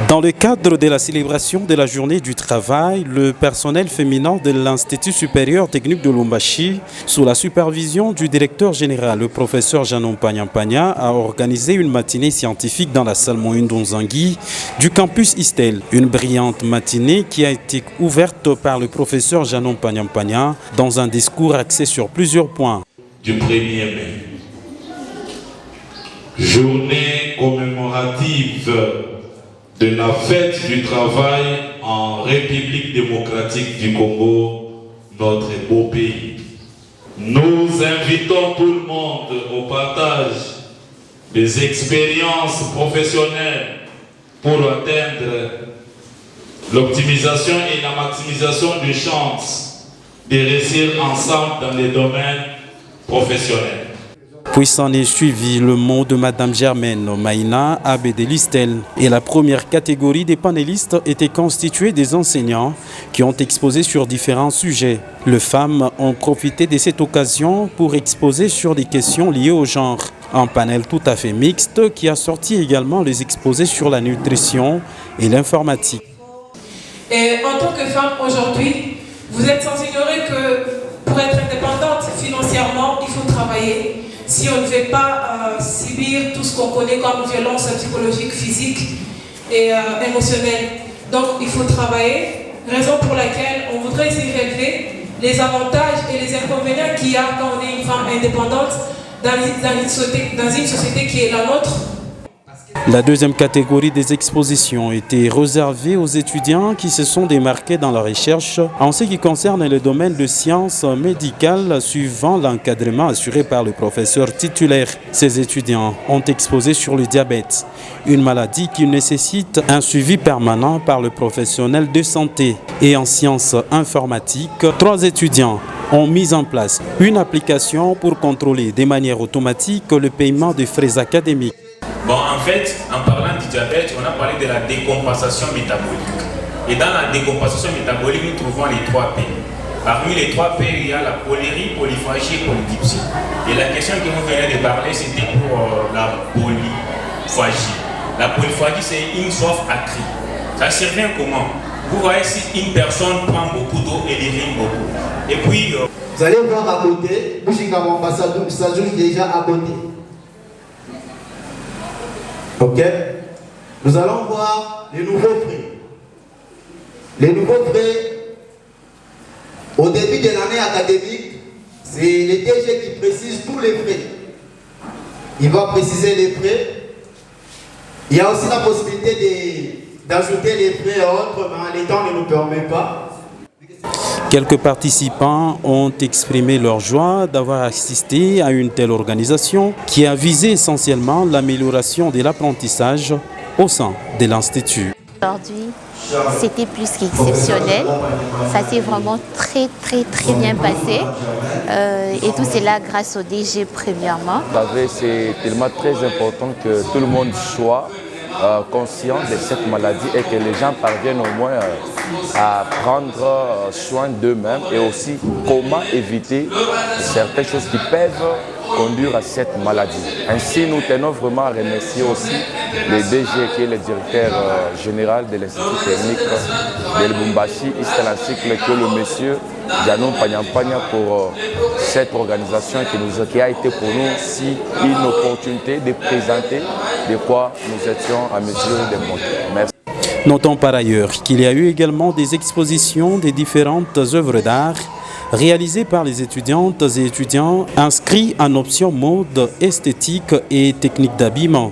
Dans le cadre de la célébration de la journée du travail, le personnel féminin de l'Institut supérieur technique de Lubumbashi, sous la supervision du directeur général, le professeur Janon Pagnampagna, a organisé une matinée scientifique dans la salle Moïse Nzangi du campus Istel. Une brillante matinée qui a été ouverte par le professeur Janon Pagnampagna dans un discours axé sur plusieurs points. Du 1er mai, journée commémorative de la fête du travail en République démocratique du Congo, notre beau pays. Nous invitons tout le monde au partage des expériences professionnelles pour atteindre l'optimisation et la maximisation des chances de réussir ensemble dans les domaines professionnels. Puis s'en est suivi le mot de Madame Germaine Maïna Abédelistel. Et la première catégorie des panélistes était constituée des enseignants qui ont exposé sur différents sujets. Les femmes ont profité de cette occasion pour exposer sur des questions liées au genre. Un panel tout à fait mixte qui a sorti également les exposés sur la nutrition et l'informatique. Et en tant que femme aujourd'hui, vous êtes sans ignorer que pour être indépendante financièrement, il faut travailler. Si on ne veut pas subir tout ce qu'on connaît comme violence psychologique, physique et émotionnelle. Donc il faut travailler, raison pour laquelle on voudrait essayer relever les avantages et les inconvénients qu'il y a quand on est une femme indépendante dans une société qui est la nôtre. La deuxième catégorie des expositions était réservée aux étudiants qui se sont démarqués dans la recherche en ce qui concerne le domaine de sciences médicales suivant l'encadrement assuré par le professeur titulaire. Ces étudiants ont exposé sur le diabète, une maladie qui nécessite un suivi permanent par le professionnel de santé. Et en sciences informatiques, 3 étudiants ont mis en place une application pour contrôler de manière automatique le paiement des frais académiques. Bon, en fait, en parlant du diabète, on a parlé de la décompensation métabolique. Et dans la décompensation métabolique, nous trouvons les 3 P. Parmi les 3 P, il y a la polyurie, polyphagie et polydipsie. Et la question que vous venez de parler, c'était pour la polyphagie. La polyphagie, c'est une soif accrue. Ça survient comment? Vous voyez, si une personne prend beaucoup d'eau, elle urine beaucoup. Et puis... vous allez voir à côté, ça joue déjà à côté. Ok, nous allons voir les nouveaux frais. Les nouveaux frais, au début de l'année académique, c'est le DG qui précise tous les frais. Il va préciser les frais. Il y a aussi la possibilité d'ajouter les frais à autres, mais les temps ne nous permet pas. Quelques participants ont exprimé leur joie d'avoir assisté à une telle organisation qui a visé essentiellement l'amélioration de l'apprentissage au sein de l'Institut. Aujourd'hui, c'était plus qu'exceptionnel. Ça s'est vraiment très bien passé. Et tout cela grâce au DG premièrement. C'est tellement très important que tout le monde soit conscient de cette maladie et que les gens parviennent au moins à prendre soin d'eux-mêmes et aussi comment éviter certaines choses qui peuvent conduire à cette maladie. Ainsi, nous tenons vraiment à remercier aussi le DG qui est le directeur général de l'Institut technique de Lubumbashi, ainsi que le monsieur Janon Pagnampagna pour cette organisation qui a été pour nous aussi une opportunité de présenter de quoi nous étions à mesure de montrer. Merci. Notons par ailleurs qu'il y a eu également des expositions des différentes œuvres d'art réalisées par les étudiantes et étudiants inscrits en option mode esthétique et technique d'habillement.